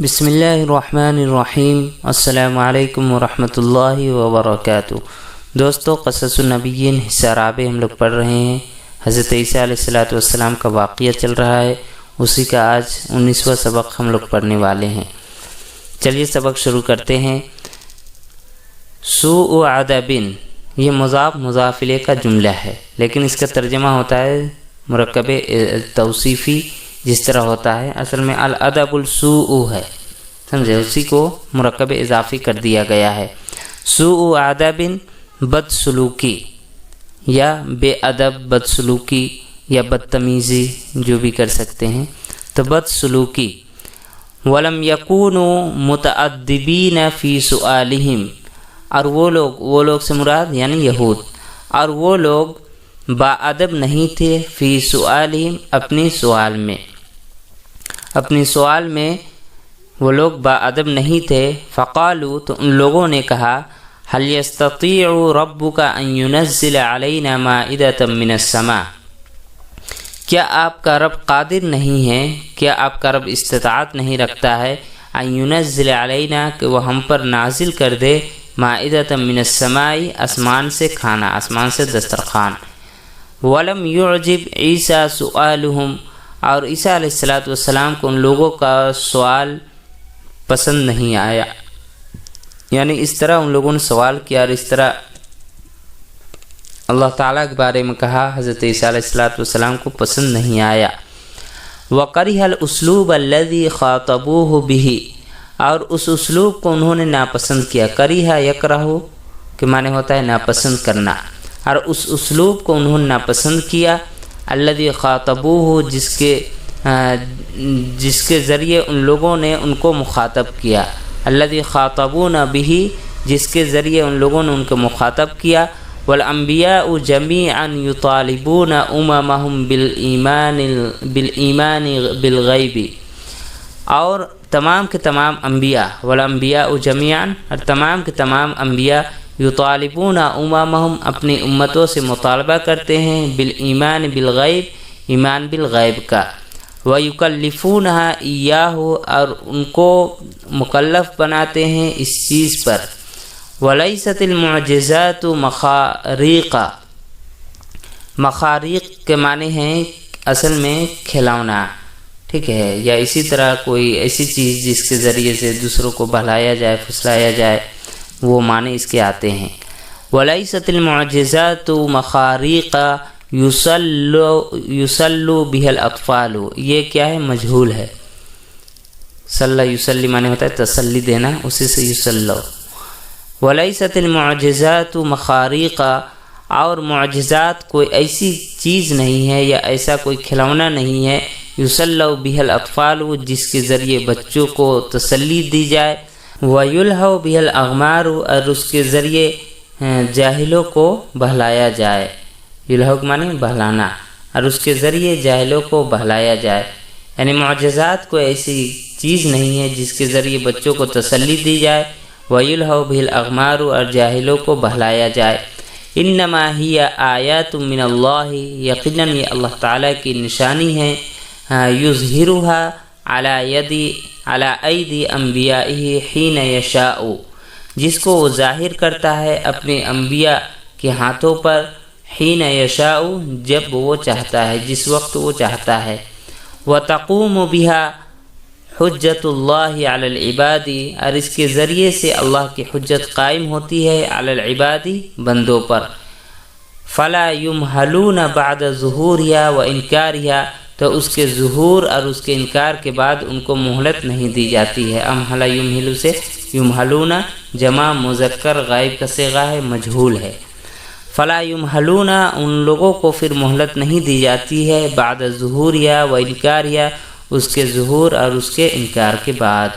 بسم اللہ الرحمن الرحیم۔ السلام علیکم ورحمۃ اللہ وبرکاتہ۔ دوستو، قصص النبیین حصہ رابع ہم لوگ پڑھ رہے ہیں۔ حضرت عیسیٰ علیہ السلام کا واقعہ چل رہا ہے، اسی کا آج 19واں سبق ہم لوگ پڑھنے والے ہیں۔ چلیے سبق شروع کرتے ہیں۔ سوء عدب، یہ مضاف الیہ کا جملہ ہے، لیکن اس کا ترجمہ ہوتا ہے مرکب توصیفی، جس طرح ہوتا ہے اصل میں الادب السوء ہے، سمجھے، اسی کو مرکب اضافی کر دیا گیا ہے۔ سوء ادب، بد سلوکی یا بے ادب، بد سلوکی یا بدتمیزی جو بھی کر سکتے ہیں، تو بد سلوکی۔ ولم یکونوا متأدبین فی سؤالہم، اور وہ لوگ سے مراد یعنی یہود، اور وہ لوگ با ادب نہیں تھے فی سؤالہم، اپنی سوال میں وہ لوگ با ادب نہیں تھے۔ فقالوا، تو ان لوگوں نے کہا، هل يستطيع ربك ان ينزل علينا مائدة من السماء، کیا آپ کا رب قادر نہیں ہے، کیا آپ کا رب استطاعت نہیں رکھتا ہے، ان ينزل علينا، کہ وہ ہم پر نازل کر دے، مائدة من السماء، آسمان سے کھانا، آسمان سے دسترخوان۔ ولم يعجب عیسیٰ سؤالهم، اور عیسیٰ علیہ السلام کو ان لوگوں کا سوال پسند نہیں آیا، یعنی اس طرح ان لوگوں نے سوال کیا اور اس طرح اللہ تعالیٰ کے بارے میں کہا، حضرت عیسیٰ علیہ السلام کو پسند نہیں آیا۔ وَقَرِهَ الْأُسْلُوبَ الَّذِي خَاطَبُوهُ بِهِ، اور اس اسلوب کو انہوں نے ناپسند کیا۔ کریہ یکرہ کے معنی ہوتا ہے ناپسند کرنا، اور اس اسلوب کو انہوں نے ناپسند کیا۔ الذی خاطبوہ، جس کے ذریعے ان لوگوں نے ان کو مخاطب کیا۔ الذی خاطبون بہ، جس کے ذریعے ان لوگوں نے ان کو مخاطب کیا۔ والانبیاء جمیعا یطالبون اممہم بالایمان بالغیب، اور تمام کے تمام انبیاء، والانبیاء جمیعا، اور تمام کے تمام انبیاء، یطالبون اممہم، اپنی امتوں سے مطالبہ کرتے ہیں، بالایمان بالغیب، ایمان بالغیب کا۔ ویکلفونہا ایاہ، اور ان کو مکلف بناتے ہیں اس چیز پر۔ ولیست المعجزات مخاریقا، مخاریق کے معنی ہیں اصل میں کھلونا، ٹھیک ہے، یا اسی طرح کوئی ایسی چیز جس کے ذریعے سے دوسروں کو بہلایا جائے، پھسلایا جائے، وہ معنی اس کے آتے ہیں۔ ولیست المعجزات مخاریقا یسلو بها الاطفال، یہ کیا ہے، مجہول ہے۔ صلی یسلی معنی ہوتا ہے تسلی دینا، اسی سے یسلو۔ ولیست المعجزات مخاریقا، اور معجزات کوئی ایسی چیز نہیں ہے یا ایسا کوئی کھلونا نہیں ہے، یسلو بها الاطفال، جس کے ذریعے بچوں کو تسلی دی جائے۔ وَيُلْهَوْ بِهَا الْأَغْمَارُ، اور اس کے ذریعے جاہلوں کو بہلایا جائے۔ یلہو معنی بہلانا، اور اس کے ذریعے جاہلوں کو بہلایا جائے، یعنی معجزات کوئی ایسی چیز نہیں ہے جس کے ذریعے بچوں کو تسلی دی جائے۔ وَيُلْهَوْ بِهَا الْأَغْمَارُ، اور جاہلوں کو بہلایا جائے۔ إِنَّمَا هِيَ آيَاتٌ مِّنَ اللَّهِ، یقیناً یہ اللہ تعالیٰ کی نشانی ہے، يُظْهِرُهَا علی ایدی انبیائہ حین یشاء، جس کو وہ ظاہر کرتا ہے اپنے انبیاء کے ہاتھوں پر، حین یشاء، جب وہ چاہتا ہے، جس وقت وہ چاہتا ہے۔ وتقوم بها حجت اللہ علی العباد، اور اس کے ذریعے سے اللہ کی حجت قائم ہوتی ہے، علی العباد، بندوں پر۔ فلا یمہلون بعد ظہورها وانکارها، تو اس کے ظہور اور اس کے انکار کے بعد ان کو مہلت نہیں دی جاتی ہے۔ امہل یمہلو سے یمہلون جمع مذکر غائب کا صیغہ ہے، مجہول ہے۔ فلا یمہلون، ان لوگوں کو پھر مہلت نہیں دی جاتی ہے، بعد ظہوریا و انکاریا، اس کے ظہور اور اس کے انکار کے بعد۔